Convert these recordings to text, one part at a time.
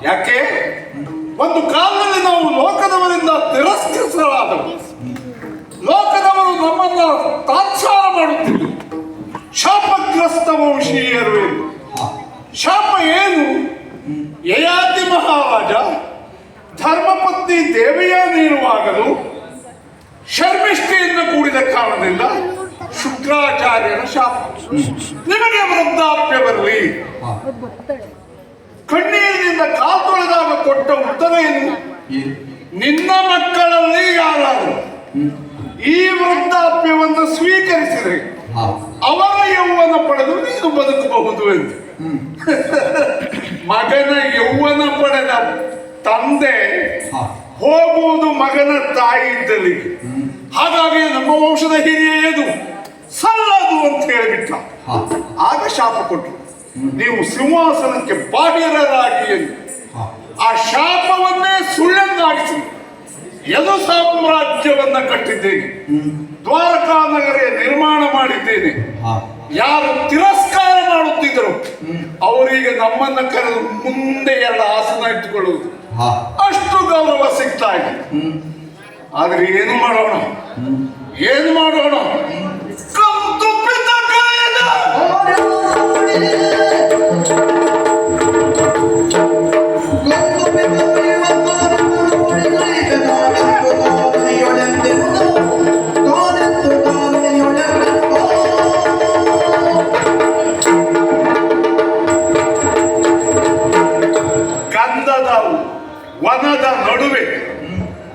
ಯಾಕೆ ಒಂದು ಕಾಲದಲ್ಲಿ ನಾವು ಲೋಕದವರಿಂದ ತಿರಸ್ಕರಿಸಲಾದವು. ಲೋಕದವರು ನಮ್ಮನ್ನ ತಾತ್ಸಾರ ಮಾಡುತ್ತಿದ್ದರು. ಶಾಪಗ್ರಸ್ತ ವಂಶೀಯರು ಎಂದು. ಶಾಪ ಏನು? ಯಯಾತಿ ಮಹಾರಾಜ ಧರ್ಮಪತ್ನಿ ದೇವಯಾನಿರುವಾಗಲೂ ಶರ್ಮಿಷ್ಠೆಯಿಂದ ಕೂಡಿದ ಕಾರಣದಿಂದ ಶುಕ್ರಾಚಾರ್ಯರ ಶಾಪ. ನಿಮಗೆ ವೃದ್ಧಾಪ್ಯ ಬರಲಿ. ಕಣ್ಣೀರಿನಿಂದ ಕಾಲು ತೊಳೆದಾಗ ಕೊಟ್ಟ ಉತ್ತರ ಏನು? ನಿನ್ನ ಮಕ್ಕಳಲ್ಲಿ ಯಾರಾದರೂ ಈ ವೃದ್ಧಾಪ್ಯವನ್ನು ಸ್ವೀಕರಿಸಿದರೆ ಅವರ ಯೌವನ ಪಡೆದು ನೀನು ಬದುಕಬಹುದು ಎಂದು. ಮಗನ ಯೌವನ ಪಡೆದ ತಂದೆ ಹೋಗುವುದು ಮಗನ ತಾಯಿ ಇದ್ದಲ್ಲಿ. ಹಾಗಾಗಿ ನಮ್ಮ ವಂಶದ ಹಿರಿಯ ಏನು ಸಲ್ಲದು ಅಂತ ಹೇಳಿಬಿಟ್ಟ. ಆಗ ಶಾಪ ಕೊಟ್ಟರು, ನೀವು ಸಿಂಹಾಸನಕ್ಕೆ ಬಾಹಿರರಾಗಿ ಎಂದು. ಆ ಶಾಪವನ್ನೇ ಸುಳ್ಳನ್ನಾಗಿಸಿ ಯದು ಸಾಮ್ರಾಜ್ಯವನ್ನ ಕಟ್ಟಿದ್ದೇನೆ, ದ್ವಾರಕಾ ನಗರ ನಿರ್ಮಾಣ ಮಾಡಿದ್ದೇನೆ. ಯಾರು ತಿರಸ್ಕಾರ ಮಾಡುತ್ತಿದ್ದರು ಅವರಿಗೆ ನಮ್ಮನ್ನ ಕರೆದು ಮುಂದೆ ಎಲ್ಲ ಆಸನ ಇಟ್ಟುಕೊಳ್ಳುವುದು, ಅಷ್ಟು ಗೌರವ ಸಿಗ್ತಾ ಇದೆ. ಆದ್ರೆ ಏನು ಮಾಡೋಣ, ಏನು ಮಾಡೋಣ? ಗಂಧದ ವನದ ನಡುವೆ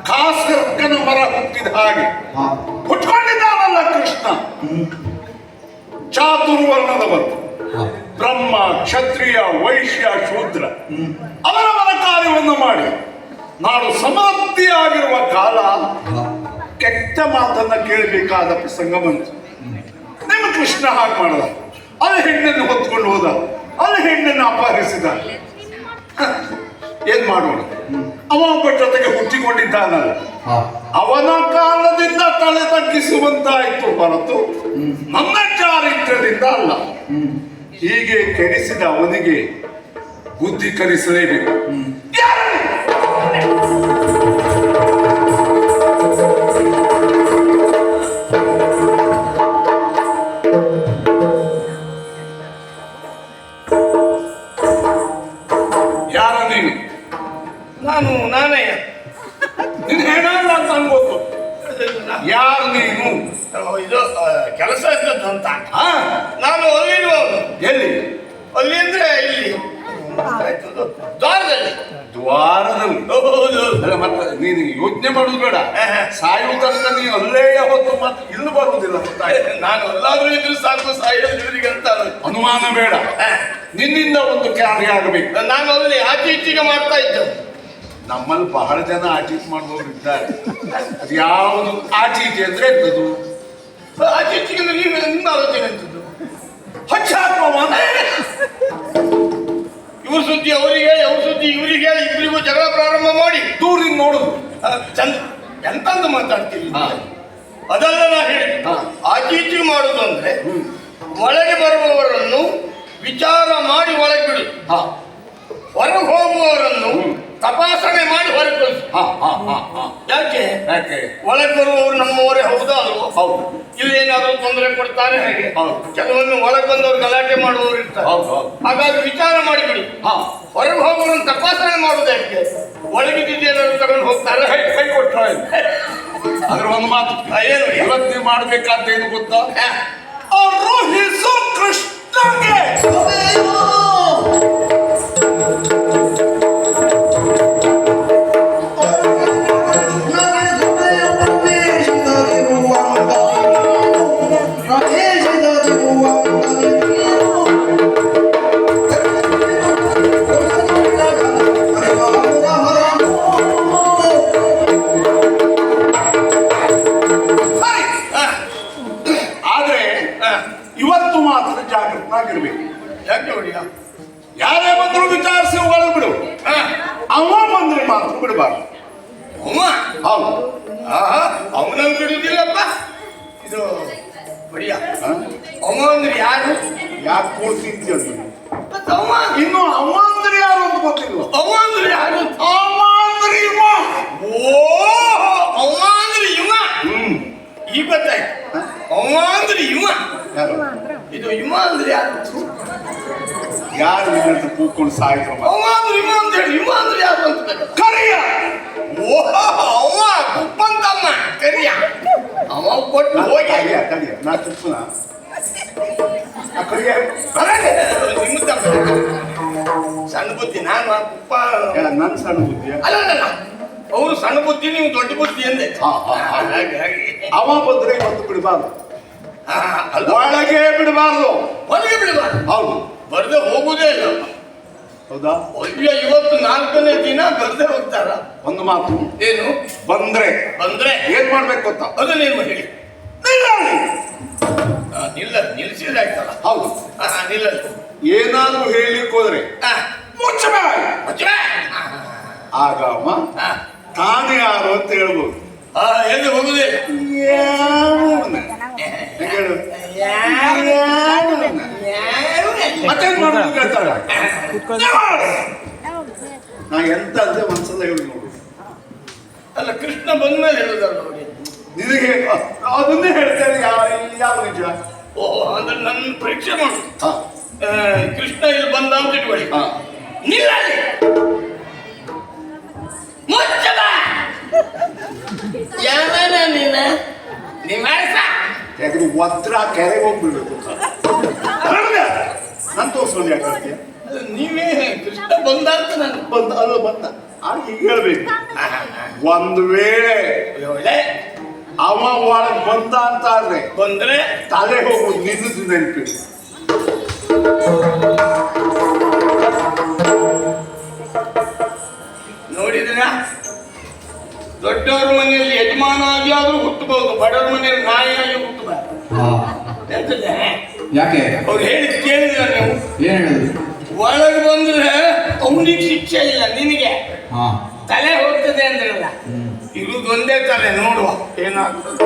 ಕಾಸರ್ಗನ ಮರ ಹುಟ್ಟಿದ ಹಾಗೆ ಹುಟ್ಕೊಂಡಿದ್ದಾನಲ್ಲ ಕೃಷ್ಣ. ಚಾತುರ್ವರ್ಣದವರು ಬ್ರಹ್ಮ, ಕ್ಷತ್ರಿಯ, ವೈಶ್ಯ, ಶೂದ್ರ ಅವರವರ ಕಾರ್ಯವನ್ನು ಮಾಡಿ ನಾಡು ಸಮೃದ್ಧಿಯಾಗಿರುವ ಕಾಲ ಕೆಟ್ಟ ಮಾತನ್ನ ಕೇಳಬೇಕಾದ ಪ್ರಸಂಗ ಬಂತು. ನಿಮ್ಮ ಕೃಷ್ಣ ಹಾಗೆ ಮಾಡದ, ಅವನ ಹೆಣ್ಣನ್ನು ಹೊತ್ಕೊಂಡು ಹೋದ, ಅವನ ಹೆಣ್ಣನ್ನು ಅಪಹರಿಸಿದ. ಏನ್ ಮಾಡೋಣ? ಅವ ಒಬ್ಬ ಜೊತೆಗೆ ಹುಟ್ಟಿಕೊಂಡಿದ್ದಾನಲ್ಲ, ಅವನ ಕಾಲದಿಂದ ತಲೆ ತಗ್ಗಿಸುವಂತಾಯ್ತು ಹೊರತು ನನ್ನ ಚಾರಿತ್ರ್ಯದಿಂದ ಅಲ್ಲ. ಹೀಗೆ ಕೆಡಿಸಿದ ಅವನಿಗೆ ಬುದ್ಧಿ ಕಲಿಸಲೇಬೇಕು. ಯಾರ ನೀನು? ನಾನೇ ನಿನ್ನ ಹೆಣ ಅಂತ ಅನ್ಬೋದು. ಯಾರು ನೀನು? ಇದು ಕೆಲಸ ಇದ್ದದ್ದು ಅಂತ. ನಾನು ಅಲ್ಲಿರುವವನು. ಎಲ್ಲಿ? ಅಲ್ಲಿ ಅಂದ್ರೆ ಇಲ್ಲಿ ದ್ವಾರದಲ್ಲಿ. ದ್ವಾರದಲ್ಲಿ? ಹೌದು. ಮತ್ತೆ ನೀನು ಯೋಚನೆ ಮಾಡುದು ಬೇಡ. ಸಾಯುವ ತನಕ ನೀನು ಅಲ್ಲೇ ಹೊತ್ತು ಮತ್ತೆ ಇಲ್ಲಿ ಬರುವುದಿಲ್ಲ. ನಾನು ಅಲ್ಲಾದ್ರೂ ಇದ್ರು ಸಾಕು, ಸಾಯೋದ್ರಿಗೆ ಅಂತ ಅನುಮಾನ ಬೇಡ. ನಿನ್ನಿಂದ ಒಂದು ಕಾರ್ಯ ಆಗಬೇಕು. ನಾನು ಅಲ್ಲಿ ಆಚೆ ಈಚೆಗೆ ಮಾಡ್ತಾ ಇದ್ದೆ. ನಮ್ಮಲ್ಲಿ ಬಹಳ ಜನ ಆಚೀಚೆ ಮಾಡುವವರು ಇದ್ದಾರೆ. ಅದು ಯಾವುದು ಆಚೀಚೆ ಅಂದ್ರೆ ಎಂತದ್ದು? ಆಚೆ ಈಚೆಗೆ ನೀವು ನಿಮ್ಮ ಆಲೋಚನೆ ಅಂತದ್ದು. ಹಚ್ಚಾತ್ಮ ಇವ್ರ ಸುದ್ದಿ ಅವರಿಗೆ ಹೇಳಿ, ಅವ್ರ ಸುದ್ದಿ ಇವರಿಗೆ ಹೇಳಿ, ಇಬ್ಬರಿಗೂ ಜಗಳ ಪ್ರಾರಂಭ ಮಾಡಿ ದೂರಿಂದ ನೋಡುದು ಚಂದ. ಎಂತಂದು ಮಾತಾಡ್ತೀವಿ? ಅದೆಲ್ಲ ನಾ ಹೇಳಿ ಆಚೆ ಈಚೆಗೆ ಮಾಡುದು ಅಂದ್ರೆ ಒಳಗೆ ಬರುವವರನ್ನು ವಿಚಾರ ಮಾಡಿ ಒಳಗೆ ಬಿಡು, ಹೊರಗೆ ಹೋಗುವವರನ್ನು ತಪಾಸಣೆ ಮಾಡಿ ಹೊರಗೆ ಕಳಿಸು. ಯಾಕೆ? ಒಳಗೆ ಬರುವವರು ನಮ್ಮವರೇ ಹೌದಾ ಅಲ್ವೋ? ಹೌದು. ಇಲ್ಲೇನಾದ್ರೂ ತೊಂದರೆ ಕೊಡ್ತಾರೆ ಹೇಗೆ? ಕೆಲವೊಮ್ಮೆ ಒಳಗೆ ಬಂದವರು ಗಲಾಟೆ ಮಾಡುವವರು ಇರ್ತಾರೆ. ಹಾಗಾಗಿ ವಿಚಾರ ಮಾಡಿಬಿಡಿ. ಹೊರಗೆ ಹೋಗುವವರನ್ನು ತಪಾಸಣೆ ಮಾಡುವುದು ಯಾಕೆ? ಒಳಗಿದ್ದೇನಾದ್ರು ತಗೊಂಡು ಹೋಗ್ತಾರೆ. ಕೈ ಕೊಟ್ಟ ಅದ್ರ ಒಂದು ಮಾತು ಏನು ಇವತ್ತು ಮಾಡ್ಬೇಕಾದ ಏನು ಗೊತ್ತಾ? ಕೃಷ್ಣಗೆ ಜಾಗೃತನಾಗಿರ್ಬೇಕು. ಯಾಕೆ ಹೊಡಿಯ? ಯಾರೇ ಬಂದ್ರು ವಿಚಾರಿಸಿ ಒಳಗೆ ಬಿಡು. ಅವ ಬಂದ್ರೆ ಮಾತ್ರ ಬಿಡಬಾರ್ದು. ಹೌದು. ಅವನನ್ನು ಬಿಡುವುದಿಲ್ಲಪ್ಪ. ಇದು ಹೊಡಿಯ. ಅವ ಅಂದ್ರೆ ಯಾರು? ಯಾಕೆ ಕೊಡ್ತಿದ್ಯ? ಇನ್ನು ಅವ ಅಂದ್ರೆ ಅಂದ್ರೆ ಯಾರು ಅಂತ ಗೊತ್ತಿಲ್ವ? ಅವ ಅಂದ್ರೆ ಯಾರು? ಅವ ಅಂದ್ರೆ ಇವ. ಓ ಅವ ಅಂದ್ರೆ ಇವ. ಈಗ ಗೊತ್ತಾಯ್ತು. ಅವ ಅಂದ್ರೆ ಇವ. ಯಾರು? ಇದು ಇವ ಅಂದ್ರೆ ಯಾರು? ಯಾರು ನಿನ್ನಂತ ಕೂತ್ಕೊಂಡು ಸಾಯ್ತು? ಅವ ಅಂದ್ರೆ ಇವ ಅಂತ ಹೇಳಿ ಇವ ಅಂದ್ರೆ ಯಾರು ಅಂತ ಕರಿಯ. ಓ ಅವ ಕುಪ್ಪಂತಮ್ಮ ಕರಿಯ. ಅವ ಕೊಟ್ಟು ಹೋಗಿ ಕರಿಯ ನಾ ತುಪ್ಪನ ಕರಿಯ ನಿಮ್ಮ ಸಣ್ಣ ಬುದ್ಧಿ. ನಾನು ಆ ಕುಪ್ಪ ನನ್ನ ಸಣ್ಣ ಬುದ್ಧಿ ಅಲ್ಲ ಅವರು ಸಣ್ಣ ಬುದ್ಧಿ, ನೀವು ದೊಡ್ಡ ಬುದ್ಧಿ ಅಂದೆ. ಅವ ಬಂದ್ರೆ ಇವತ್ತು ಬಿಡಬಾರ್ದು, ಅಲ್ಲ ಒಳಗೆ ಬಿಡಬಾರ್ದು, ಹೊರಗೆ ಬಿಡಬಾರ್ದು. ಹೌದು, ಬರ್ದೆ ಹೋಗುದೇ ಇಲ್ಲ. ಹೌದಾ? ಅಯ್ಯ ಇವತ್ತು 4ನೇ ದಿನ ಬರ್ದೆ ಹೋಗ್ತಾರ. ಒಂದು ಮಾತು ಏನು? ಬಂದ್ರೆ ಏನ್ ಮಾಡ್ಬೇಕು ಗೊತ್ತಾ? ಅದನ್ನೇನು ಹೇಳಿ. ನಿಲ್ಸಿದ್ರೆ ಆಯ್ತಲ್ಲ. ಹೌದು, ನಿಲ್ಲ. ಏನಾದ್ರೂ ಹೇಳಲಿಕ್ಕೆ ಹೋದ್ರೆ ಆಗ ಅವ ತಾನೇ ಯಾರು ಅಂತ ಹೇಳ್ಬೋದು. ಎಲ್ಲಿ ಹೋಗುದೇ? ಮತ್ತೇನ್ ಮಾಡೋದು ಕೇಳ್ತಾಳ. ನಾ ಎಂತ ಅಂತ ಮನ್ಸಲ್ಲ ಹೇಳಿ ನೋಡು. ಅಲ್ಲ ಕೃಷ್ಣ ಬಂದ್ಮೇಲೆ ಹೇಳುದಲ್ಲ ನೋಡಿ. ನಿನಗೆ ಅದನ್ನೇ ಹೇಳ್ತಾರೆ. ಯಾವ ನಿಜ? ಓಹ್ ಅಂದ್ರೆ ನನ್ನ ಪರೀಕ್ಷೆ ಮಾಡು. ಕೃಷ್ಣ ಇಲ್ಲಿ ಬಂದ ಅಂತ ಇಟ್ಕೊಳ್ಳಿ. ನಿಲ್ಲಲ್ಲಿ ಮುಚ್ಚದ ಯಾವನ ನೀನ ನಿವಾಸ ಯಾಕಂದ್ರೆ ಒದ್ರ ಕೆರೆಗೆ ಹೋಗ್ಬಿಡ್ಬೇಕು. ನಾನು ತೋರ್ಸ್ಕೊಂಡು ಯಾಕೆ ನೀವೇ ಕೃಷ್ಣ ಬಂದ ಅಂತ ನಾನು ಬಂದ ಅಲ್ಲ ಬಂದ ಹೀಗೆ ಹೇಳ್ಬೇಕು. ಒಂದು ವೇಳೆ ಅವ ಒಳಗೆ ಬಂದ ಅಂತ ಆದ್ರೆ ಬಂದ್ರೆ ತಲೆ ಹೋಗುದು ನಿನ್ನದು ನೆನಪಿಡಿ. ನೋಡಿದ್ರ ದೊಡ್ಡವ್ರ ಮನೆಯಲ್ಲಿ ಯಜಮಾನ ಆಗಿ ಆದ್ರೂ ಹುಟ್ಟಬಹುದು, ಬಡವ್ರ ಮನೆಯಲ್ಲಿ ನಾಯಿಯಾಗಿ ಹುಟ್ಟಬಾರ್ದು. ಯಾಕೆ? ಅವ್ರು ಹೇಳಿದ್ ಕೇಳಿದ್ರ ನೀವು? ಏನ್ ಹೇಳಿದ್ರು? ಒಳಗೆ ಬಂದ್ರೆ ಅವನಿಗೆ ಶಿಕ್ಷೆ ಇಲ್ಲ, ನಿನಗೆ ತಲೆ ಹೋಗ್ತದೆ ಅಂದ್ರಲ್ಲ. ಇರುದೊಂದೇ ತಲೆ, ನೋಡುವ ಏನಾಗ್ತದೆ.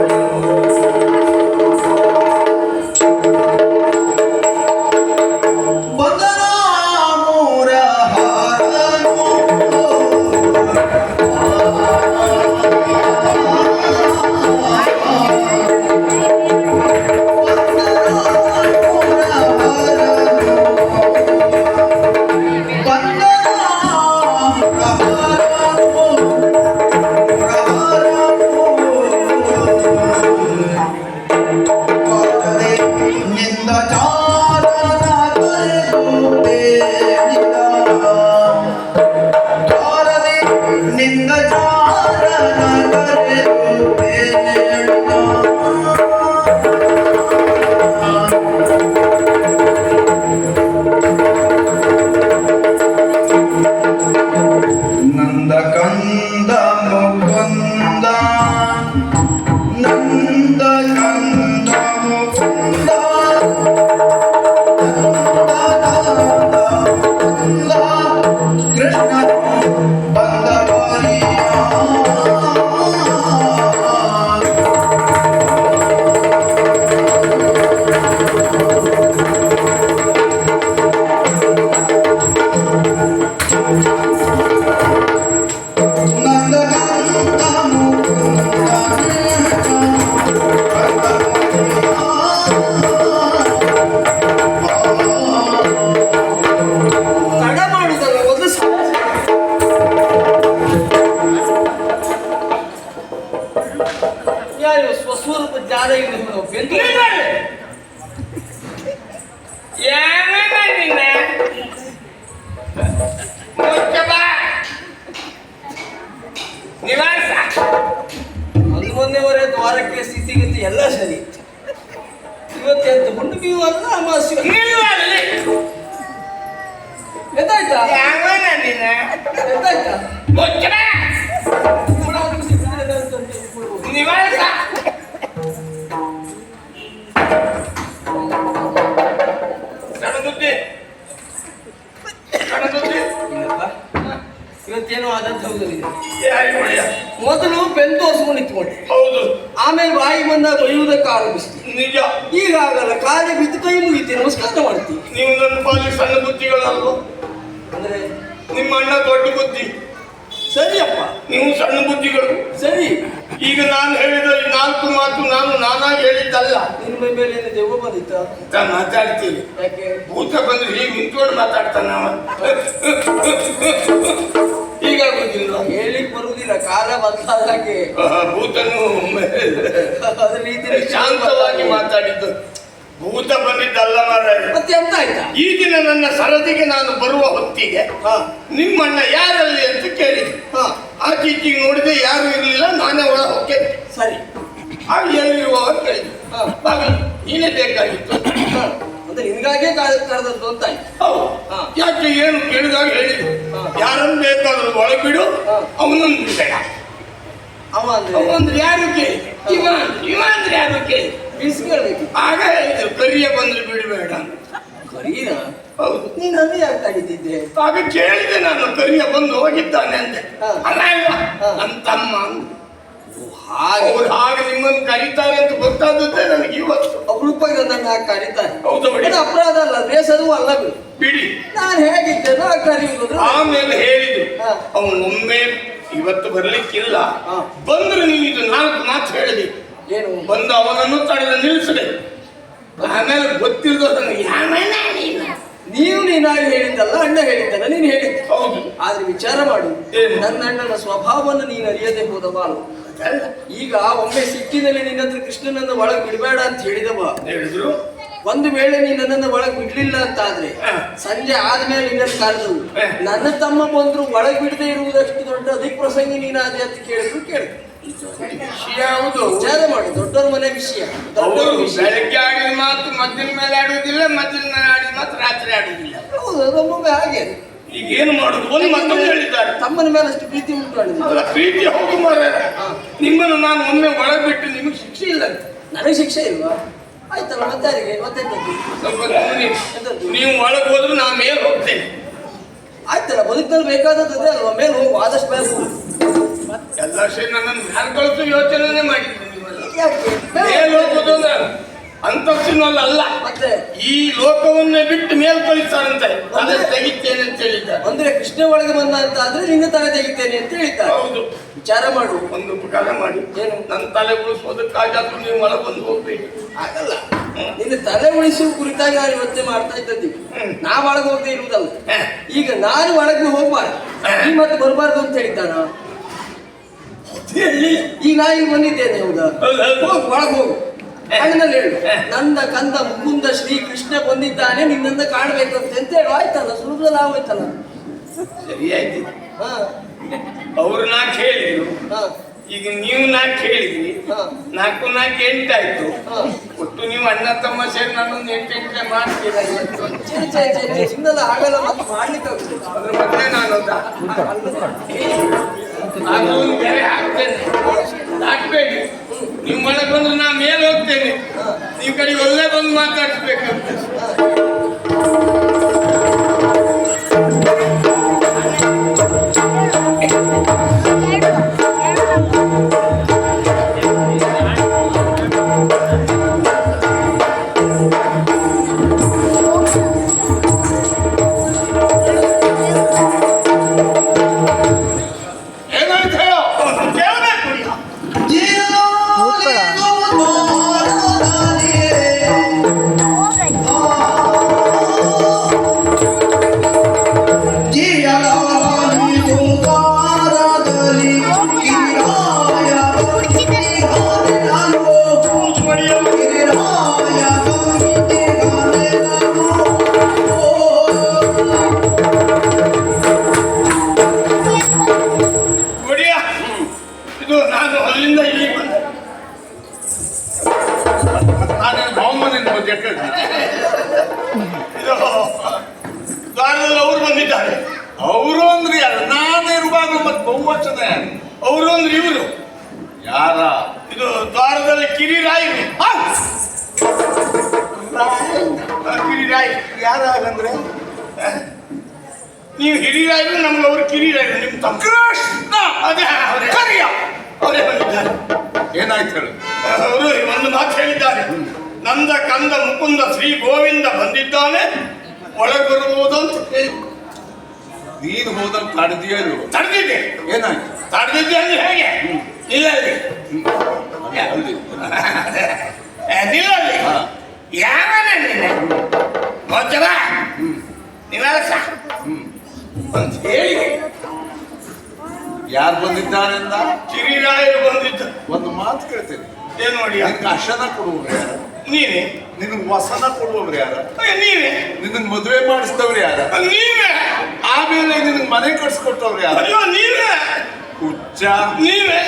ಮೊನ್ನೆವರೆ ದ್ವಾರಕ್ಕೆ ಸ್ಥಿತಿಗತಿ ಎಲ್ಲ ಸರಿ. ಇವತ್ತೆಂತ ಹುಣ್ಣಿಮೆ ಅಲ್ಲ ಅಮಾವಾಸ್ಯೆ ಎದ್ದಾಯ್ತಾ? ಎದ್ದಾಯ್ತಾ? ಇವತ್ತೇನೋ ಆದಂತ ಹೌದಲ್ಲಿದೆ. ಮೊದಲು ಬೆನ್ ತೋರಿಸ್ಕೊಂಡು ನಿಂತ್ಕೊಂಡೆ, ಹೌದು. ಆಮೇಲೆ ಬಾಯಿ ಬಂದಾಗ ಬೈಯುವುದಕ್ಕೆ ಆರಂಭಿಸ್ತೀವಿ. ನಿಜ. ಈಗಾಗಲ್ಲ, ಕಾಲೇ ಬಿದ್ದು ಕೈ ಮುಗಿತೀವಿ, ನಮಸ್ಕಾರ ಮಾಡ್ತೀವಿ. ನೀವು ನನ್ನ ಪಾಲಿ ಸಣ್ಣ ಬುದ್ಧಿಗಳಲ್ವ? ಅಂದ್ರೆ ನಿಮ್ಮ ಅಣ್ಣ ದೊಡ್ಡ ಬುದ್ಧಿ, ಸರಿಯಪ್ಪ, ನೀವು ಸಣ್ಣ ಬುದ್ಧಿಗಳು. ಸರಿ. ಈಗ ನಾನು ಹೇಳಿದ ಈ 4 ಮಾತು ನಾನು ನಾನಾಗಿ ಹೇಳಿದ್ದಲ್ಲ. ನಿನ್ನ ಮೈ ಮೇಲೆ ಏನು ದೆವ್ವ ಬಂದಿತ್ತ ಅಂತ ಮಾತಾಡ್ತೀವಿ. ಯಾಕೆ? ಭೂತ ಬಂದ್ರೆ ಹೀಗೆ ನಿಂತ್ಕೊಂಡು ಮಾತಾಡ್ತಾನ ಅವ. ಹೀಗಾಗುದಿಲ್ಲ, ಹೇಳಿಕ್ ಬರುವುದಿಲ್ಲ, ಕಾಲ ಬದಲಾದ ಹಾಗೆ. ಭೂತನು ಅದ್ರ ರೀತಿ ಶಾಂತವಾಗಿ ಮಾತಾಡಿದ್ದು. ಭೂತ ಬಂದಿದ್ದಲ್ಲ ಮಾರಾಯ. ಮತ್ತೆ ಎಂತ ಆಯ್ತಾ? ಈ ದಿನ ನನ್ನ ಸರದಿಗೆ ನಾನು ಬರುವ ಹೊತ್ತಿಗೆ ನಿಮ್ಮಣ್ಣ ಯಾರಲ್ಲಿ ಅಂತ ಕೇಳಿದೆ. ಆಚೀಚಿಗೆ ನೋಡಿದೆ, ಯಾರು ಇರ್ಲಿಲ್ಲ. ನಾನೇ ಒಳ ಹೋಗಿ ಸರಿ ಆಗ ಎಲ್ಲಿರುವ ಕೇಳಿದೆ. ನೀನೇ ಬೇಕಾಗಿತ್ತು. ಅಂದ್ರೆ ನಿನ್ಗಾಗೆ ಕರೆದದ್ದು ಅಂತ ಆಯ್ತು. ಹೌದು. ಯಾಕೆ ಏನು ಕೇಳಿದಾಗ ಹೇಳಿದ್ರು, ಯಾರನ್ನು ಬೇಕಾದ್ರೂ ಒಳಗಿಡು, ಅವನೊಂದು ಬೇಡ. ಅವಂದ್ರೆ ಯಾರು ಕೇಳಿದೆ, ಇವ ಅಂದ್ರೆ ಯಾರು ಕೇಳಿದೆ, ಬಿಡಿಸ್ಕೊಳ್ಬೇಕು. ಆಗ ಹೇಳಿದ್ರು ಕರಿಯ ಬಂದ್ರೆ ಬಿಡಬೇಡ. ಕರೀನ? ಹೌದು. ನೀನು ಅದೇ ಯಾಕೆ ತಡಿತಿದ್ದೆ? ಆಗ ಕೇಳಿದೆ ನಾನು, ಕರಿಯ ಬಂದು ಹೋಗಿದ್ದಾನೆ ಅಂದೆ. ಅಲ್ಲ ನನ್ನ ತಮ್ಮ. ಅವ್ರು ಹಾಗೆ ನಿಮ್ಮನ್ನು ಕರೀತಾರೆ ಅಂತ ಗೊತ್ತಾದದ್ದೇ ನನಗೆ ಇವತ್ತು. ಅಪರೂಪಕ್ಕೆ ನನ್ನ ಕರೀತಾರೆ. ಹೌದು ಬಿಡಿ, ಅಪರಾಧ ಅಲ್ಲ, ಬೇಸದು ಅಲ್ಲ ಬಿಡಿ. ನಾನು ಹೇಗಿದ್ದೇನೋ ಕರೆಯುವುದು. ಆಮೇಲೆ ಹೇಳಿದ್ರು, ಅವನು ಒಮ್ಮೆ ಇವತ್ತು ಬರ್ಲಿಕ್ಕಿಲ್ಲ, ಬಂದ್ರೆ ನೀವು ಇದು 4 ಮಾತು ಹೇಳಿದೆ. ಏನು? ಬಂದು ಅವನನ್ನು ತಡೆದು ನಿಲ್ಲಿಸದೆ. ಆಮೇಲೆ ಗೊತ್ತಿಲ್ಲದ ನೀವು ನೀನಾಗಿ ಹೇಳಿದ್ದಲ್ಲ, ಅಣ್ಣ ಹೇಳಿದ್ದಲ್ಲ, ನೀನು ಹೇಳಿದ್ದೆ. ಹೌದು. ಆದ್ರೆ ವಿಚಾರ ಮಾಡು, ನನ್ನ ಅಣ್ಣನ ಸ್ವಭಾವವನ್ನು ನೀನು ಅರಿಯದೆ ಹೋದ ಬಾಳು. ಈಗ ಒಮ್ಮೆ ಸಿಕ್ಕಿದಲ್ಲಿ ನಿನ್ನ ಹತ್ರ ಕೃಷ್ಣನನ್ನ ಒಳಗೆ ಬಿಡಬೇಡ ಅಂತ ಹೇಳಿದವ ಹೇಳಿದ್ರು. ಒಂದು ವೇಳೆ ನೀ ನನ್ನನ್ನು ಒಳಗೆ ಬಿಡ್ಲಿಲ್ಲ ಅಂತ ಆದ್ರೆ ಸಂಜೆ ಆದ್ಮೇಲೆ ನಿನ್ನನ್ನು ಕರೆದು ನನ್ನ ತಮ್ಮ ಬಂದ್ರು ಒಳಗೆ ಬಿಡದೆ ಇರುವುದಷ್ಟು ದೊಡ್ಡ ಅಧಿಕ ಪ್ರಸಂಗಿ ನೀನಾದೆ ಅಂತ ಕೇಳಿದ್ರು ಕೇಳಿದ್ರು. ವಿಷಯ ಹೌದು. ವಿಚಾರ ಮಾಡು, ದೊಡ್ಡವ್ರ ಮನೆ ವಿಷಯ. ಬೆಳಗ್ಗೆ ಆಡಿದ ಮಾತು ಮಧ್ಯಾಹ್ನ ಮೇಲೆ ಆಡುವುದಿಲ್ಲ, ಮಧ್ಯಾಹ್ನ ಮೇಲೆ ಆಡಿದ ಮಾತು ರಾತ್ರಿ ಆಡುವುದಿಲ್ಲ. ಹೌದು, ನಮಗೆ ಹಾಗೆ. ಈಗ ಏನು ಮಾಡುದು? ಒಂದು ಮತ್ತೊಂದು ಹೇಳಿದ್ದಾರೆ, ತಮ್ಮನ ಮೇಲೆ ಅಷ್ಟು ಪ್ರೀತಿ ಉಂಟು. ಅಲ್ಲ, ಪ್ರೀತಿ ಹೌದು ಮಾರ್ರೆ. ನಿಮ್ಮನ್ನು ನಾನು ಒಮ್ಮೆ ಒಳಗೆ ಬಿಟ್ಟು ನಿಮಗೆ ಶಿಕ್ಷೆ ಇಲ್ಲ ಅಂತ. ನನಗೆ ಶಿಕ್ಷೆ ಇಲ್ವಾ? ಆಯ್ತಲ್ಲ, ಮತ್ತೆ ಯಾರಿಗೆ? ಮತ್ತೆ ಸ್ವಲ್ಪ ನೀವು ಒಳಗೆ ಹೋದ್ರೆ ನಾನು ಮೇಲೆ ಹೋಗ್ತೇನೆ. ಆಯ್ತಲ್ಲ, ಬದುಕಲ್ಲಿ ಬೇಕಾದದ್ದೇ ಅಲ್ವಾ, ಮೇಲೆ ಹೋಗು, ಆದಷ್ಟು ಬೇಗ ಹೋಗು. ಎಲ್ಲ ಸೇರಿ ನನ್ನನ್ನು ಮ್ಯಾಲ್ ಕಳಿಸೋ ಯೋಚನೆ ಮಾಡಿದ್ದೀನಿ. ಯಾಕೆ? ಮೇಲ್ ಹೋಗೋದು ಅಂದ್ರೆ ಅಂತಸ್ತಿನಲ್ಲ, ಅಲ್ಲ, ಮತ್ತೆ ಈ ಲೋಕವನ್ನೇ ಬಿಟ್ಟು ಮೇಲ್ ಕಳಿಸ್ತಾರಂತೆ. ತಲೆ ತೆಗಿತೇನೆ ಅಂತ ಹೇಳಿದ್ದಾರೆ. ಅಂದ್ರೆ ಕೃಷ್ಣ ಒಳಗೆ ಬಂದ ಅಂತ ಆದ್ರೆ ನಿನ್ನ ತಲೆ ತೆಗಿತೇನೆ ಅಂತ ಹೇಳಿದ್ದಾರೆ. ಹೌದು. ವಿಚಾರ ಮಾಡು, ಒಂದು ಉಪಕಾರ ಮಾಡಿ. ಏನು? ನನ್ನ ತಲೆ ಉಳಿಸೋದಕ್ಕಾಗಾದ್ರೂ ನೀವು ಒಳಗೆ ಬಂದು ಹೋಗ್ಬೇಕು. ಆಗಲ್ಲ. ನಿನ್ನ ತಲೆ ಉಳಿಸುವ ಕುರಿತಾಗಿ ನಾನು ಇವತ್ತೇ ಮಾಡ್ತಾ ಇದ್ದದ್ದು. ನಾ ಒಳಗೆ ಹೋಗದೆ ಇರುವುದಲ್ಲ. ಈಗ ನಾನು ಒಳಗೆ ಹೋಗ್ಬಾರ್ದು, ನೀ ಮತ್ತೆ ಬರಬಾರ್ದು ಅಂತ ಹೇಳಿದ್ದಾನ. ಈಗ ನಾ ಇಲ್ಲಿ ಬಂದಿದ್ದೇನೆ, ಹೌದಾ? ಹೋಗು, ಒಳಗೆ ಹೋಗು. ಅಣ್ಣನಲ್ಲಿ ಹೇಳು, ನನ್ನ ಕಂದ ಮುಕುಂದ ಶ್ರೀ ಕೃಷ್ಣ ಬಂದಿದ್ದಾನೆ, ನಿನ್ನನ್ನ ಕಾಣ್ಬೇಕಂತ ಅಂತ ಹೇಳು. ಆಯ್ತಲ್ಲ, ಸುಲಭದಲ್ಲಿ ಆಗೋಯ್ತಲ್ಲ. ಸರಿ ಆಯ್ತು. ಹಾ, ಅವ್ರು 4 ಹೇಳಿದ್ರು, ಈಗ ನೀವು 4 ಹೇಳಿದ್ರಿ. 4 4 8 ಆಯ್ತು. ಒಟ್ಟು ನೀವು ಅಣ್ಣ ತಮ್ಮ ಸೇರಿ ನಾನೊಂದು 8 ಮಾಡ್ತೀರಾ ಇವತ್ತು? ಚಿನ್ನದ ಆಗಲ್ಲ, ಮತ್ತೆ ಮಾಡ್ಲಿಕ್ಕೆ ಆಗುದಿಲ್ಲ. ಅದ್ರ ಮತ್ತೆ ನಾನು ಅದು ಬೇರೆ ಹಾಕ್ತೇನೆ, ಹಾಕ್ಬೇಡಿ. ನೀವು ಒಳಗೆ ಬಂದ್ರೆ ನಾ ಮೇಲೆ ಹೋಗ್ತೇನೆ, ನೀವು ಕಡೆ ಒಳ್ಳೆ ಬಂದು ಮಾತಾಡಿಸ್ಬೇಕಂತ. ದ್ವಾರದಲ್ಲಿ ಅವರು ಬಂದಿದ್ದಾರೆ. ಅವರು ಅಂದ್ರೆ ಯಾರು? ನಾನು ಇರುವಾಗ ಮತ್ತೆ ಬಹುವಚನ ಯಾರು? ಅವರು ಅಂದ್ರೆ ಇವರು. ಯಾರ? ಇದು ದ್ವಾರದಲ್ಲಿ ಕಿರಿರಾಯರು. ಕಿರಿರಾಯ್ ಯಾರಾಗಂದ್ರೆ ನೀವು ಹಿರಿರಾಯರು, ನಮ್ಗೆ ಅವರು ಕಿರಿರಾಯರು. ನಿಮ್ ತಮ್ಮ ಕೃಷ್ಣ. ಅದೇ ಅವರೇ ಬಂದಿದ್ದಾರೆ. ಏನಾಯ್ತು ಹೇಳು? ಅವರು ಒಂದು ಮಾತು ಹೇಳಿದ್ದಾರೆ, ನಂದ ಕಂದ ಮುಕುಂದ ಶ್ರೀ ಗೋವಿಂದ ಬಂದಿದ್ದಾನೆ, ಒಳಗೆ ಬರಬಹುದು ಅಂತ ಹೇಳಿ. ನೀನು ಹೋದಂತ ತಡೆದಿಯರು ತಡೆದಿದ್ದೆ. ಏನಾಯ್ತು? ತಡೆದಿದ್ದೆ ಅಂದ್ರೆ ಹೇಗೆ? ನಿಲ್ಲಲ್ಲಿ ಅಲ್ಲಿ ನಿಲ್ಲಲ್ಲಿ ಹಾ. ಯಾರೇ ನೀನೆ ಗೊತ್ತದ ನಿನ್ನ ಅಂತ ಹೇಳಿ ಯಾರು ಬಂದಿದ್ದಾನೆಂದ ಕಿರಿರಾಯರು ಬಂದಿದ್ದು. ಒಂದು ಮಾತು ಕೇಳ್ತೇನೆ. ಏನ್ ನೋಡಿ ನಿನ್ಗೆ ಅಶನ ಕೊಡುವವ್ರು ಯಾರ? ನೀವೇ ನಿನಗೆ ವಸನ ಕೊಡುವವ್ರು ಯಾರ? ನೀವೇ ನಿನಗೆ ಮದುವೆ ಮಾಡಿಸಿದವ್ರು ಯಾರ? ನೀವೇ ಆಮೇಲೆ ನಿನಗೆ ಮನೆ ಕಟ್ಸ್ಕೊಟ್ಟವ್ರು ಯಾರ? ಅಯ್ಯೋ ನೀವೇ ಹುಚ್ಚ ನೀವೇ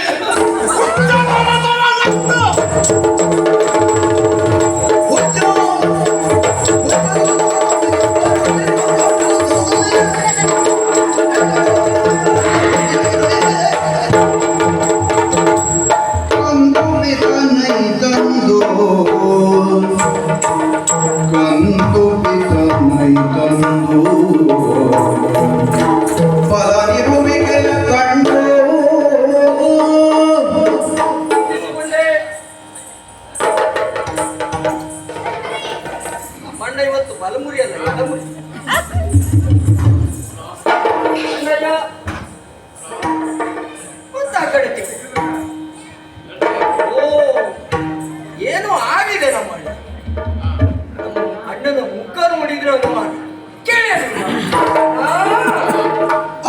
ಅಣ್ಣ ಇವತ್ತು ಬಲಮುರಿ ಅಲ್ಲ ಎಡಮುರಿ. ಅಣ್ಣಯ್ಯ, ಮತ್ತೆ ಆ ಕಡೆ ತಿರುಗು. ಓ ಏನೋ ಆಗಿದೆ ನಮ್ಮ ಅಣ್ಣ. ನಮ್ಮ ಅಣ್ಣನ ಮುಖ ನೋಡಿದ್ರೆ ಒಂದು ಮಾತು ಕೇಳಿ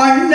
ಅಣ್ಣ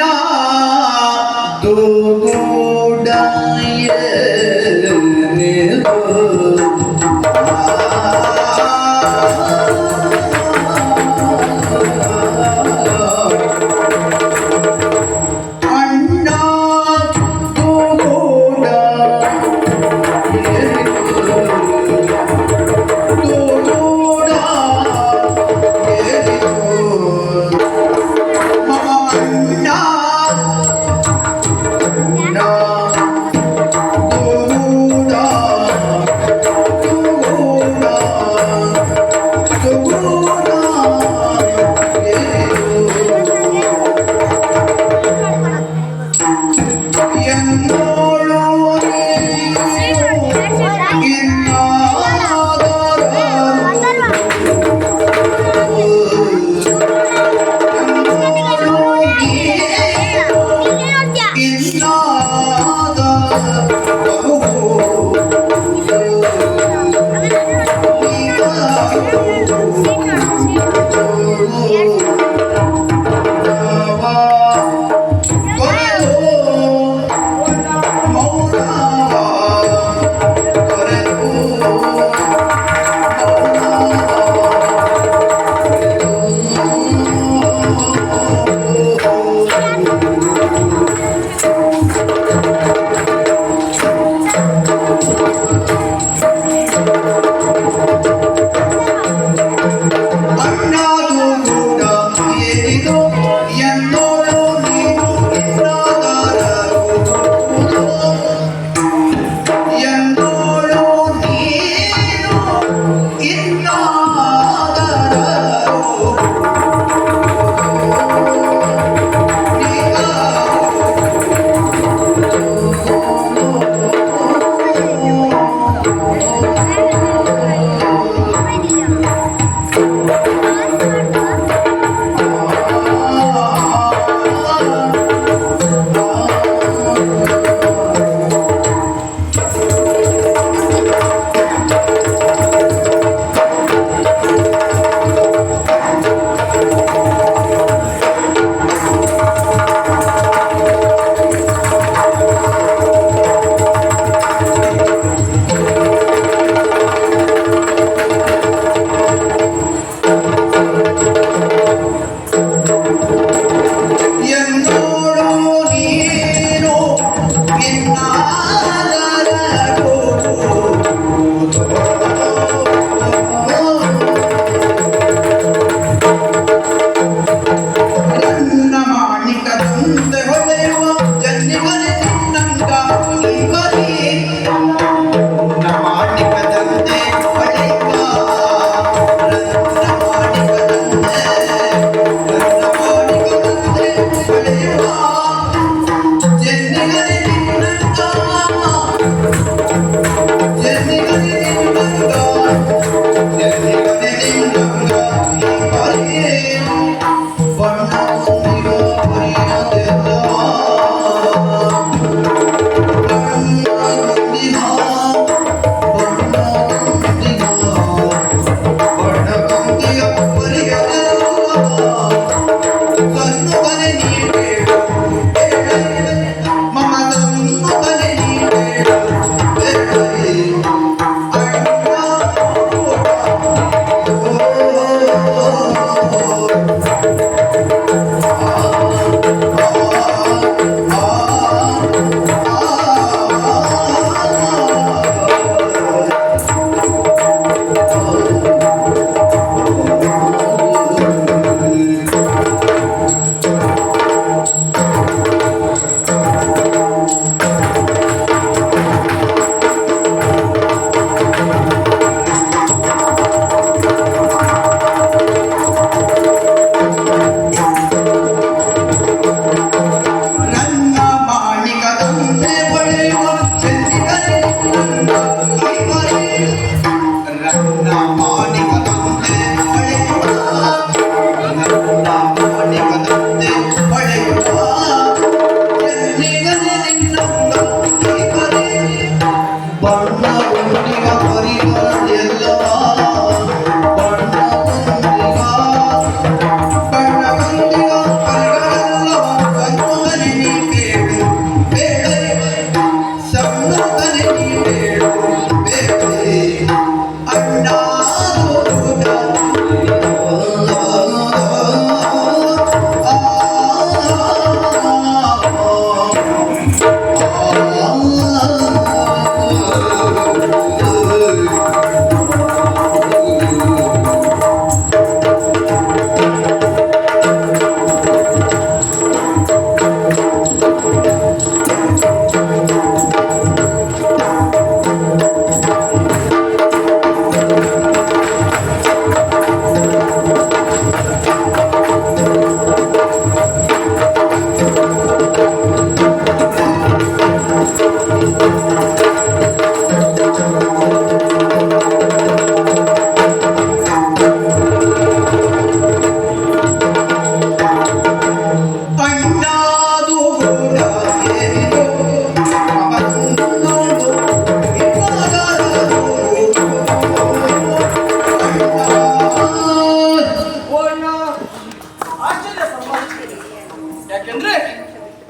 ಯಾಕೆಂದ್ರೆ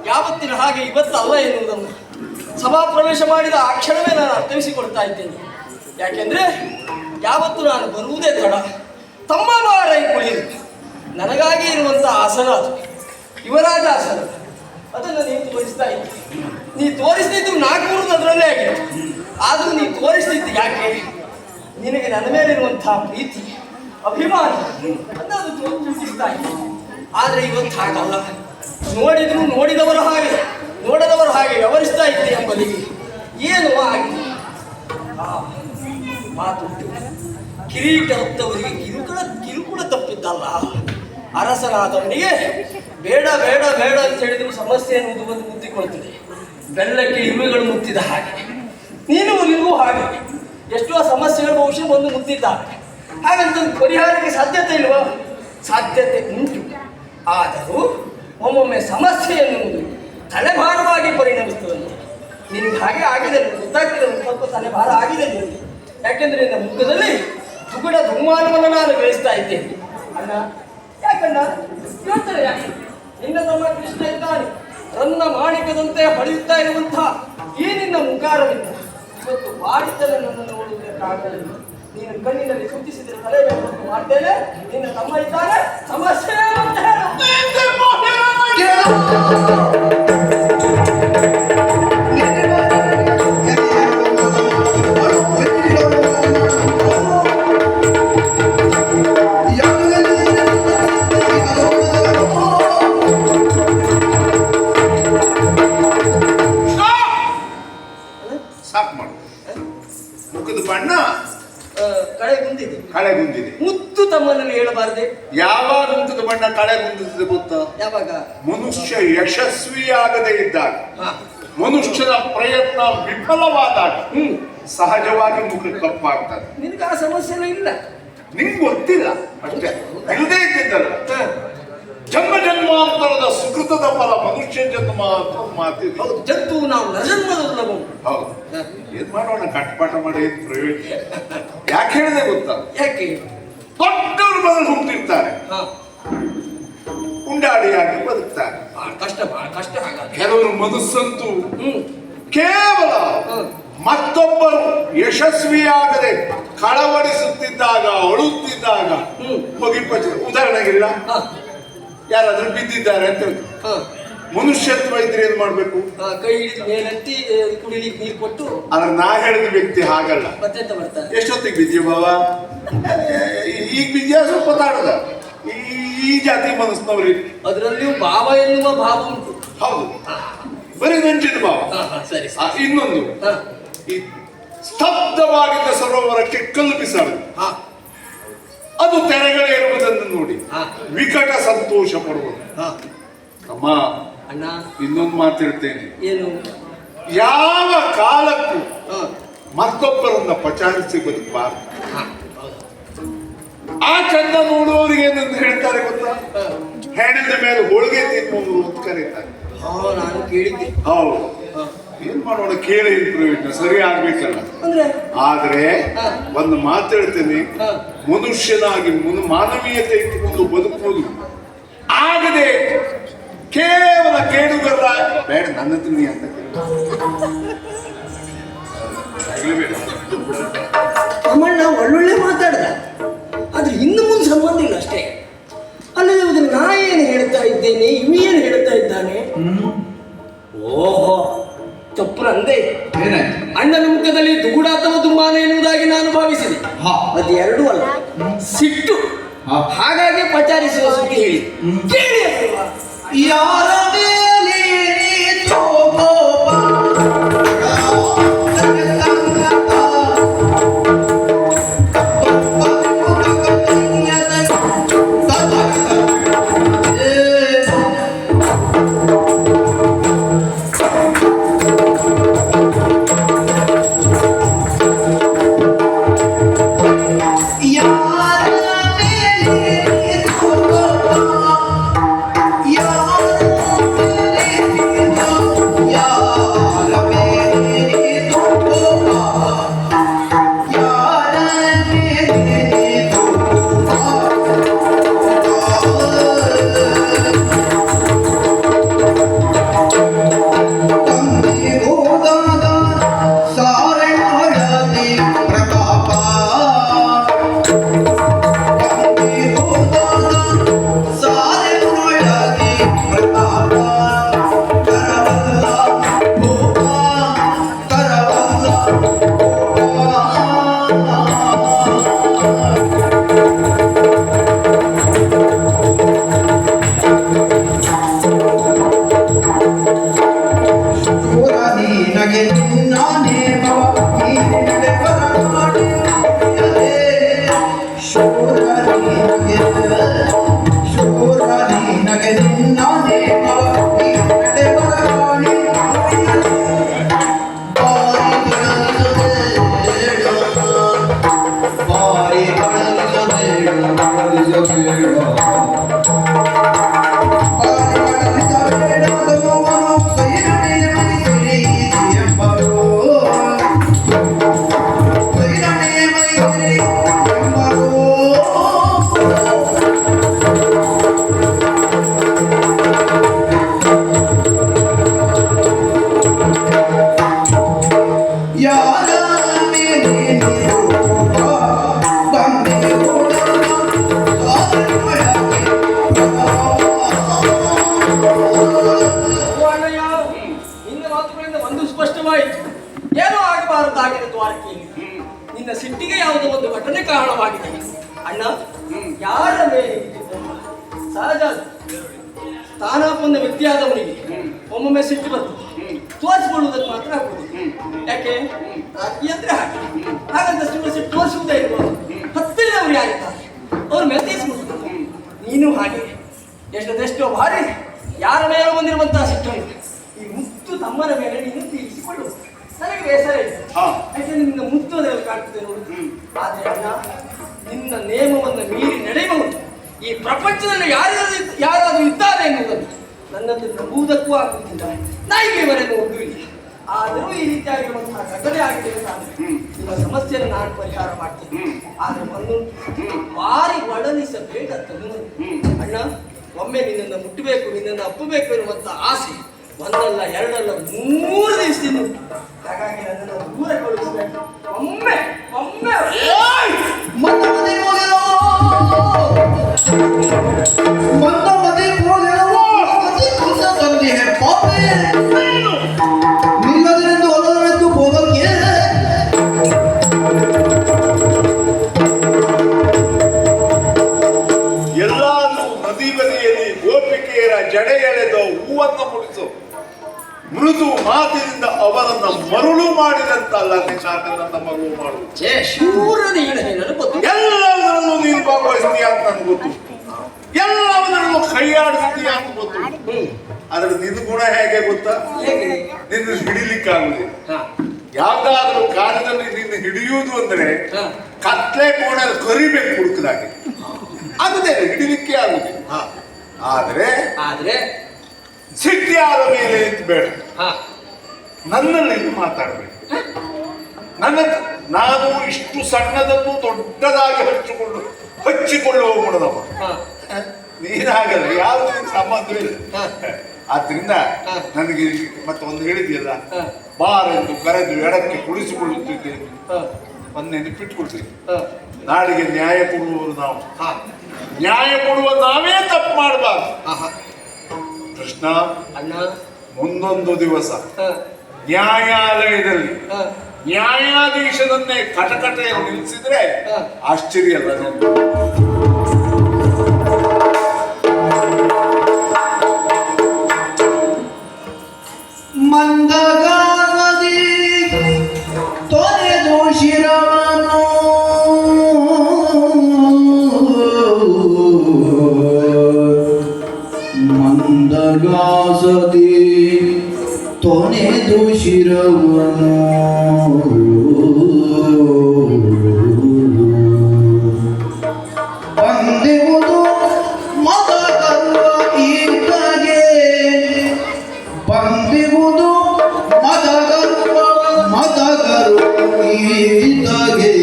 ಯಾವತ್ತಿನ ಹಾಗೆ ಇವತ್ತಲ್ಲ ಎನ್ನುವುದನ್ನು ಸಭಾ ಪ್ರವೇಶ ಮಾಡಿದ ಆ ಕ್ಷಣವೇ ನಾನು ಅರ್ಥೈಸಿಕೊಳ್ತಾ ಇದ್ದೇನೆ. ಯಾಕೆಂದ್ರೆ ಯಾವತ್ತು ನಾನು ಬರುವುದೇ ತಡ, ತಮ್ಮ ಬಾರೈ ಕುಳಿದು ನನಗಾಗಿ ಇರುವಂತಹ ಆಸನ ಅದು ಯುವರಾಜ ಆಸನ, ಅದನ್ನು ನೀವು ತೋರಿಸ್ತಾ ಇದ್ದೆ. ನೀ ತೋರಿಸ್ತಿದ್ದು 400 ಅದರಲ್ಲೇ ಆಗಿತ್ತು. ಆದರೂ ನೀ ತೋರಿಸ್ತಿದ್ದು ಯಾಕೆ? ನಿನಗೆ ನನ್ನ ಮೇಲಿರುವಂತಹ ಪ್ರೀತಿ ಅಭಿಮಾನ ಅನ್ನೋದು ತೋರಿಸ್ತಾ ಇದ್ದೆ. ಆದರೆ ಇವತ್ತು ಹಾಗಲ್ಲ. ನೋಡಿದ್ರು ನೋಡಿದವರ ಹಾಗೆ ನೋಡದವರ ಹಾಗೆ ವ್ಯವಹರಿಸ್ತಾ ಇದ್ದೆ ಎಂಬುದಿಗೆ ಏನು ಆಗಿದೆ. ಮಾತು ಕಿರೀಟ ಹೊತ್ತವರಿಗೆ ಕಿರುಕುಳ ತಪ್ಪಿದ್ದಲ್ಲ. ಅರಸನಾದವನಿಗೆ ಬೇಡ ಬೇಡ ಬೇಡ ಅಂತ ಹೇಳಿದ್ರು ಸಮಸ್ಯೆ ಎನ್ನುವುದು ಬಂದು ಮುತ್ತಿಕೊಳ್ತದೆ. ಬೆಳ್ಳಕ್ಕೆ ಇರುವೆಗಳು ಮುತ್ತಿದ ಹಾಗೆ ನಿನಗೂ ಹಾಗೆ ಎಷ್ಟೋ ಸಮಸ್ಯೆಗಳು ಬಹುಶಃ ಬಂದು ಮುತ್ತಿದ್ದಾವೆ. ಹಾಗಂತ ಪರಿಹಾರಕ್ಕೆ ಸಾಧ್ಯತೆ ಇಲ್ವಾ? ಸಾಧ್ಯತೆ ಉಂಟು. ಆದರೂ ಒಮ್ಮೊಮ್ಮೆ ಸಮಸ್ಯೆ ಎನ್ನುವುದು ತಲೆಭಾರವಾಗಿ ಪರಿಣಮಿಸ್ತದಂತೆ. ನಿನಗೆ ಹಾಗೆ ಆಗಿದೆ, ಗೊತ್ತಾಗ್ತದೆ. ಸ್ವಲ್ಪ ತಲೆಭಾರ ಆಗಿದೆ ನಿನಗೆ. ಯಾಕೆಂದ್ರೆ ನಿನ್ನ ಮುಖದಲ್ಲಿ ತುಗುಡ ದುಮ್ಮಾನವನ್ನು ನಾನು ಗ್ರಹಿಸ್ತಾ ಇದ್ದೇನೆ. ಅಣ್ಣ, ಯಾಕಣ್ಣ ಯೋಚನೆ ಯಾಕೆ? ನಿನ್ನ ತಮ್ಮ ಕೃಷ್ಣ ಇದ್ದಾನೆ, ರನ್ನ ಮಾಣಿಕದಂತೆ ಹೊಳೆಯುತ್ತಾ ಇರುವಂತಹ ಈ ನಿನ್ನ ಮುಖಾರವಿಂದ ಇವತ್ತು ಬಾಡಿತಲೆ ನನ್ನನ್ನು ನೋಡುವುದಕ್ಕಾಗಲಿಲ್ಲ. ನೀನು ಕಣ್ಣಿನಲ್ಲಿ ಸೂಚಿಸಿದರೆ ತಲೆ ಮೇಲೆ ಮಾಡ್ತೇನೆ. ನಿನ್ನ ತಮ್ಮ ಇದ್ದಾನೆ, ಸಮಸ್ಯೆ ಅಂತ ಹೇಳು. ಕಳೆಗುಂದಿದೆ. ಮುತ್ತು ತಮ್ಮನಲ್ಲಿ ಹೇಳಬಾರದೆ? ಯಾವಾಗ ಮುಖದ ಬಣ್ಣ ಕಳೆಗುಂದಿದೆ ಗೊತ್ತಾ? ಯಾವಾಗ? ಮನುಷ್ಯ ಯಶಸ್ವಿಯಾಗದೇ ಇದ್ದಾಗ, ಮನುಷ್ಯನ ಪ್ರಯತ್ನ ವಿಫಲವಾದಾಗ ಸಹಜವಾಗಿ ಮುಖ ಕಪ್ಪಾಗ್ತದೆ. ನಿನಗೆ ಆ ಸಮಸ್ಯೆ ಇಲ್ಲ, ನಿಂಗೆ ಗೊತ್ತಿಲ್ಲ ಅಷ್ಟೇ. ಇಲ್ಲದೇ ಇದ್ದಿದ್ದಲ್ಲ. ಜನ್ಮ ಜನ್ಮಾಂತರದ ಸುಕೃತದ ಫಲ ಮನುಷ್ಯ ಜನ್ಮ ಅಂತ ಮಾತಿದೆ. ಹೌದು, ಜಂತು ನಾವು ನಜನ್ಮದ. ಹೌದು, ಏನ್ ಮಾಡೋಣ, ಕಟ್ಪಾಟ ಮಾಡಿ ಏನ್ ಪ್ರಯೋಜನ? ಯಾಕೆ ಹೇಳಿದೆ ಗೊತ್ತಾ? ಯಾಕೆ? ದೊಡ್ಡವರು ಮೊದಲು ಹುಟ್ಟಿರ್ತಾರೆ, ಉಂಡಾಡಿಯಾಗಿ ಬದುಕ್ತಾರೆ. ಬಹಳ ಕಷ್ಟ ಹಾಗಾದ್ರೆ. ಕೆಲವರು ಮನಸ್ಸಂತೂ ಕೇವಲ ಮತ್ತೊಬ್ಬರು ಯಶಸ್ವಿಯಾಗದೆ ಕಳವಡಿಸುತ್ತಿದ್ದಾಗ, ಅಳುತ್ತಿದ್ದಾಗ ಮುಗಿಪಚ್ಚ. ಉದಾಹರಣೆಗಿಲ್ಲ, ಯಾರಾದ್ರೂ ಬಿದ್ದಿದ್ದಾರೆ ಅಂತ ಹೇಳಿ ಮನುಷ್ಯತ್ವ ಇದ್ರೆ ಏನ್ ಮಾಡ್ಬೇಕು? ಕೈ ಹಿಡಿದು ಮೇಲೆತ್ತಿ ಕುಡಿಲಿಕ್ಕೆ ನೀರು ಕೊಟ್ಟು. ಆದ್ರೆ ನಾ ಹೇಳಿದ ವ್ಯಕ್ತಿ ಹಾಗಲ್ಲ. ಮತ್ತೆಂತ ಬರ್ತಾರೆ? ಎಷ್ಟೊತ್ತಿಗೆ ಬಿದ್ದಿಯ ಬಾವ, ಈಗ ಬಿದ್ದಿಯ ಸ್ವಲ್ಪ ತಾಡದ. ಈ ಜಾತಿ ಮನಸ್ಸಿನವ್ರಿಗೆ ಅದರಲ್ಲಿಯೂ ಭಾವ ಎನ್ನುವ ಭಾವ ಉಂಟು. ಹೌದು, ಬರೀ ನೆಂಚಿನ ಭಾವ. ಸರಿ. ಇನ್ನೊಂದು, ಈ ಸ್ತಬ್ಧವಾಗಿದ್ದ ಸರೋವರಕ್ಕೆ ಕಲ್ಲು ಬಿಸಾಡುದು, ಅದು ತೆರೆಗಳಿರುವುದನ್ನು ನೋಡಿ ವಿಕಟ ಸಂತೋಷ ಪಡುವುದು. ಅಮ್ಮ, ಅಣ್ಣ, ಇನ್ನೊಂದು ಮಾತಿರ್ತೇನೆ. ಏನು? ಯಾವ ಕಾಲಕ್ಕೂ ಮತ್ತೊಬ್ಬರನ್ನ ಪಚಾರಿಸಿ ಬದುಕಬಾರದು. ಆ ಚಂದ ನೋಡುವವರಿಗೆ ಏನಂತ ಹೇಳ್ತಾರೆ ಗೊತ್ತಾ? ಹೆಣದ ಮೇಲೆ ಹೋಳಿಗೆ ತಿನ್ನುವರು ಅಂತ ಕರೀತಾರೆ. ನಾನು ಕೇಳಿದ್ದೆ. ಹೌದು, ಏನ್ ಮಾಡೋಣ, ಕೇಳಿ ಪ್ರಯೋಜನ ಸರಿ ಆಗ್ಬೇಕಲ್ಲ. ಅಂದ್ರೆ ಆದ್ರೆ ಒಂದು ಮಾತು ಹೇಳ್ತೇನೆ, ಮನುಷ್ಯನಾಗಿ ಮಾನವೀಯತೆ ಇಟ್ಟುಕೊಂಡು ಬದುಕುವುದು ಆಗದೆ ಕೇವಲ ಕೇಳುಗರ ಬೇಡ ನನ್ನ ತಿಳಿ ಅಂತ ಅಮ್ಮಣ್ಣ ಒಳ್ಳೊಳ್ಳೆ ಮಾತಾಡ್ದ, ಆದ್ರೆ ಇನ್ನು ಮುಂದೆ ಸಂಬಂಧ ಇಲ್ಲ ಅಷ್ಟೇ. ಅಲ್ಲದೆ ನಾ ಏನು ಹೇಳ್ತಾ ಇದ್ದೇನೆ, ಇವೇನು ಹೇಳ್ತಾ ಇದ್ದಾನೆ. ಓಹೋ, ತಪ್ಪರಂದೆ. ಅಣ್ಣನ ಮುಖದಲ್ಲಿ ದುಗುಡ ಅಥವಾ ದುಮ್ಮಾನ ಎನ್ನುವುದಾಗಿ ನಾನು ಭಾವಿಸಿದೆ. ಅದು ಎರಡೂ ಅಲ್ಲ, ಸಿಟ್ಟು. ಹಾಗಾಗಿ ಪಚಾರಿಸುವ ಸುದ್ದಿ ಹೇಳಿ ಕೇಳಿ. ಯಾರ ಮೇಲೆ ಏನೋ ಆಗಬಾರದಾಗಿದೆ ದ್ವಾರಕೆಯಲ್ಲಿ. ನಿನ್ನ ಸಿಟ್ಟಿಗೆ ಯಾವುದೋ ಒಂದು ಘಟನೆ ಕಾರಣವಾಗಿದೆ ಅಣ್ಣ. ಯಾರ ಮೇಲೆ ಸಹಜ, ಸ್ಥಾನಾಪನ್ನ ವ್ಯಕ್ತಿಯಾದವನಿಗೆ ಒಮ್ಮೊಮ್ಮೆ ಸಿಟ್ಟು ಬರ್ತದೆ, ತೋರಿಸಿಕೊಳ್ಳುವುದಕ್ಕೆ ಮಾತ್ರ ಆಗುವುದು. ಯಾಕೆ ರಾಜಕೀಯ ಅಂದ್ರೆ ಹಾಗೆ, ಹಾಗಂತ ಸಿಟ್ಟು ತೋರಿಸುವುದೇ ಇರ್ಬೋದು. ಹತ್ತಿರದವರು ಯಾರಿದ್ದಾರೆ ಅವ್ರ ಮೇಲೆ ತೀರಿಸಿಬಿಡ್ತಾರೆ. ನೀನು ಹಾಗೆ ಎಷ್ಟೋ ಬಾರಿ ಯಾರ ಮೇಲೆ ಬಂದಿರುವಂತಹ ಸಿಟ್ಟನ್ನು ಈ ಮುತ್ತು ತಮ್ಮನ ಮೇಲೆ ನೀನು ತೀರಿಸಿಕೊಳ್ಳು. ನನಗೆ ಬೇಸರ ಇದೆ, ಯಾಕೆ ನಿನ್ನ ಮುತ್ತು ಅದರಲ್ಲಿ ಕಾಣ್ತದೆ ನೋಡು. ಆದ್ರೆ ಅಣ್ಣ, ನಿನ್ನ ನೇಮವನ್ನು ಮೀರಿ ನಡೆಯಬಹುದು ಈ ಪ್ರಪಂಚದಲ್ಲಿ ಯಾರಾದರೂ ಇದ್ದಾರೆ ಎನ್ನುವುದನ್ನು ನನ್ನನ್ನು ನಂಬುವುದಕ್ಕೂ ಆಗುತ್ತಿಲ್ಲ. ನಾಯಿಗೆ ಇವರನ್ನು ಒಗ್ಗುವಿಲ್ಲ. ಆದರೂ ಈ ರೀತಿಯಾಗಿರುವಂತಹ ಘಟನೆ ಆಗಿದೆ ಅಂತಾದ್ರೆ ನಿಮ್ಮ ಸಮಸ್ಯೆಯನ್ನು ನಾನು ಪರಿಹಾರ ಮಾಡ್ತೀನಿ. ಆದ್ರೆ ಒಂದು ಭಾರಿ ಒಡಲಿಸಬೇಡ ತನ್ನ ಅಣ್ಣ. ಒಮ್ಮೆ ನಿನ್ನನ್ನು ಮುಟ್ಟಬೇಕು, ನಿನ್ನನ್ನು ಅಪ್ಪಬೇಕು ಎನ್ನುವಂತ ಆಸೆ ಒಂದಲ್ಲ ಎರಡಲ್ಲ 3 ದಿವಸದಿಂದ. ಹಾಗಾಗಿ ನನ್ನನ್ನು ದೂರ ಕಳುಹಿಸಬೇಕು. ಒಮ್ಮೆ ಒಮ್ಮೆ ನಿಲ್ಲದೆಂದು ಹೊಲದೆಂದು ಹೋಗಕ್ಕೆ ಎಲ್ಲಾದ್ರೂ ನದಿ ಬದಿಯಲ್ಲಿ ಗೋಪಿಕೆಯರ ಜಡೆ ಎಳೆದು ಹೂವನ್ನು ಮುಡಿಸು ಮೃದು ಮಾತಿನಿಂದ ಅವರನ್ನ ಮರುಳು ಮಾಡಿದಂತಲ್ಲ, ನಿಶಾಕನನ್ನ ಮರುಳು ಮಾಡುವುದು. ಎಲ್ಲವನ್ನೂ ನೀನು ಭಾಗವಹಿಸ್ತೀಯ ಅಂತ ನನ್ಗೆ ಗೊತ್ತು, ಎಲ್ಲವನ್ನೂ ಕೈಯಾಡಿಸ್ತೀಯ ಅಂತ ಗೊತ್ತು. ಆದ್ರೆ ನಿನ್ನ ಗುಣ ಹೇಗೆ ಗೊತ್ತಾ? ನಿನ್ನ ಹಿಡಿಲಿಕ್ಕಾಗುದಿಲ್ಲ. ಯಾವ್ದಾದ್ರೂ ಕಾರ್ಯದಲ್ಲಿ ನಿನ್ನ ಹಿಡಿಯುವುದು ಅಂದ್ರೆ ಕತ್ಲೆ ಕೋಣ ಕರಿಬೇಕು ಹುಡುಕದಾಗೆ, ಆಗುದೇ ಹಿಡಿಲಿಕ್ಕೆ ಆಗುದಿಲ್ಲ. ಆದ್ರೆ ಆದ್ರೆ ಸಿಟ್ಟಿಯಾದ ಮೇಲೆ ಅಂತ ಬೇಡ, ನನ್ನಲ್ಲಿ ಮಾತಾಡಬೇಕು. ನಾನು ಇಷ್ಟು ಸಣ್ಣದನ್ನು ದೊಡ್ಡದಾಗಿ ಹಚ್ಚಿಕೊಳ್ಳುವ ಗುಣದವ. ನೀನಾಗಲ್ಲ, ಯಾವುದು ಸಂಬಂಧವಿಲ್ಲ. ಆದ್ರಿಂದ ನನಗೆ ಮತ್ತೆ ಒಂದು ಹೇಳಿದೆಯಲ್ಲ, ಬಾರೆಂದು ಕರೆದು ಎಡಕ್ಕೆ ಕುಳಿಸಿಕೊಳ್ಳುತ್ತಿದ್ದೇನೆ. ಒಂದು ನೆನಪಿಟ್ಕೊಳ್ತೀನಿ, ನಾಡಿಗೆ ನ್ಯಾಯ ಕೊಡುವವರು ನಾವು. ನ್ಯಾಯ ಕೊಡುವ ನಾವೇ ತಪ್ಪು ಮಾಡಬಾರ್ದು. ಕೃಷ್ಣ, ಮುಂದೊಂದು ದಿವಸ ನ್ಯಾಯಾಲಯದಲ್ಲಿ ನ್ಯಾಯಾಧೀಶನನ್ನೇ ಕಟಕಟೆಯನ್ನು ನಿಲ್ಲಿಸಿದ್ರೆ ಆಶ್ಚರ್ಯ ಅಲ್ಲ. ಮಂದಗಾನದಿ ತೊರೆದು ಶಿರವನು ಮಂದಗಾಸದಿ ತೊನೆದು ಶಿರವನು ಬಂದೆವುದು ಮದ ಗರ್ವ ಈತಗೆ, ಬಂದೆವುದು ಮದ ಗರ್ವ ಈತಗೆ.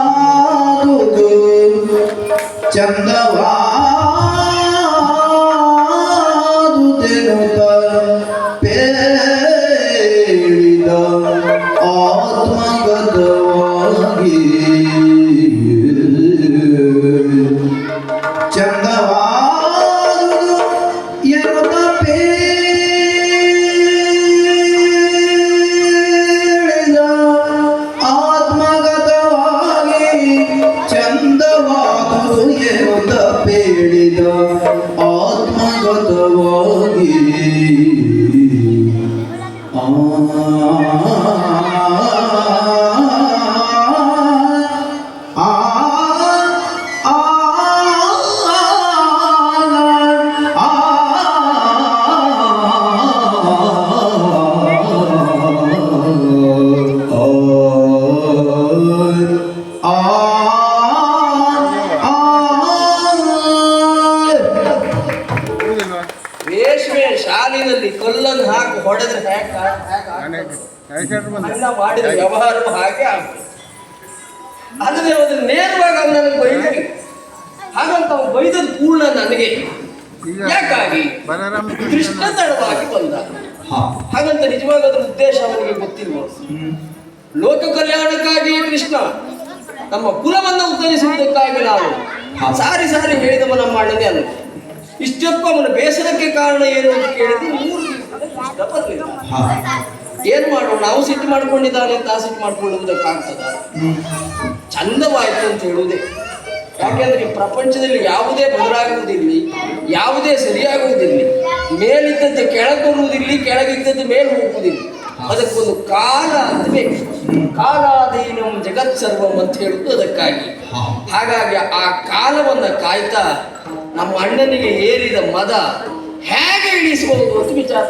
ಚಂದವಾದುದು ಚಂದವಾದುದೆನುತ ಪೇಳಿದ ಆತ್ಮಗತವಾಗಿ. ಚಂದವಾದುದು ಎನ್ನುತ್ತ ಪೇಳಿದ ಆತ್ಮಗತವಾಗಿ. ಚಂದವಾದುದು ಎನ್ನುತ್ತ ಪೇಳಿದ ಆತ್ಮಗತವಾಗಿ. ರೇಷ್ಮೆ ಶಾಲಿನಲ್ಲಿ ಕಲ್ಲನ್ನು ಹಾಕಿ ಹೊಡೆದ್ರೆ ಅಣ್ಣ ಮಾಡಿದ ವ್ಯವಹಾರವು ಹಾಗೆ ಆಗ್ತದೆ. ಆದರೆ ಅದನ್ನು ನೇರವಾಗಿ ಅವನನ್ನು ಬೈದು, ಹಾಗಂತ ಅವನು ಬೈದದ್ದು ಪೂರ್ಣ ನನಗೆ. ಯಾಕಾಗಿ? ಕೃಷ್ಣ ತಡವಾಗಿ ಬಂದ. ಹಾಗಂತ ನಿಜವಾಗ ಅದರ ಉದ್ದೇಶ ಅವನಿಗೆ ಗೊತ್ತಿಲ್ವ? ಲೋಕ ಕಲ್ಯಾಣಕ್ಕಾಗಿಯೇ ಕೃಷ್ಣ ನಮ್ಮ ಕುಲವನ್ನು ಉತ್ತರಿಸುವುದಕ್ಕಾಗಿ ನಾವು ಸಾರಿ ಸಾರಿ ಹೇಳಿದವ ನಮ್ಮ ಅಣ್ಣನೇ ಅಲ್ಲ. ಇಷ್ಟಪ್ಪ ಅವನ ಬೇಸರಕ್ಕೆ ಕಾರಣ ಏನು ಅಂತ ಕೇಳಿದ್ರೆ 3 ದಿವಸದ ಬರಲಿಲ್ಲ. ಏನ್ ಮಾಡೋಣ, ನಾವು ಸಿಟ್ಟು ಮಾಡ್ಕೊಂಡಿದ್ದಾನೆ ಅಂತ ಸಿಟ್ಟು ಮಾಡ್ಕೊಳ್ಳುವುದಕ್ಕಾಗ್ತದ? ಚಂದವಾಯ್ತು ಅಂತ ಹೇಳುವುದೇ. ಯಾಕೆಂದ್ರೆ ಈ ಪ್ರಪಂಚದಲ್ಲಿ ಯಾವುದೇ ಬದಲಾಗುವುದಿಲ್ಲ, ಯಾವುದೇ ಸರಿಯಾಗುವುದಿಲ್ಲ. ಮೇಲಿದ್ದದ್ದು ಕೆಳಗೆ ಬರುವುದಿಲ್ಲ, ಕೆಳಗಿದ್ದದ್ದು ಮೇಲೆ ಹೋಗುವುದಿಲ್ಲ. ಅದಕ್ಕೊಂದು ಕಾಲ ಅಂತ ಬೇಕು. ಕಾಲಾಧೀನಂ ಜಗತ್ ಸರ್ವಂ ಅಂತ ಹೇಳುವುದು ಅದಕ್ಕಾಗಿ. ಹಾಗಾಗಿ ಆ ಕಾಲವನ್ನ ಕಾಯ್ತಾ ನಮ್ಮ ಅಣ್ಣನಿಗೆ ಏರಿದ ಮದ ಹೇಗೆ ಇಳಿಸಬಹುದು ಅಂತ ವಿಚಾರ.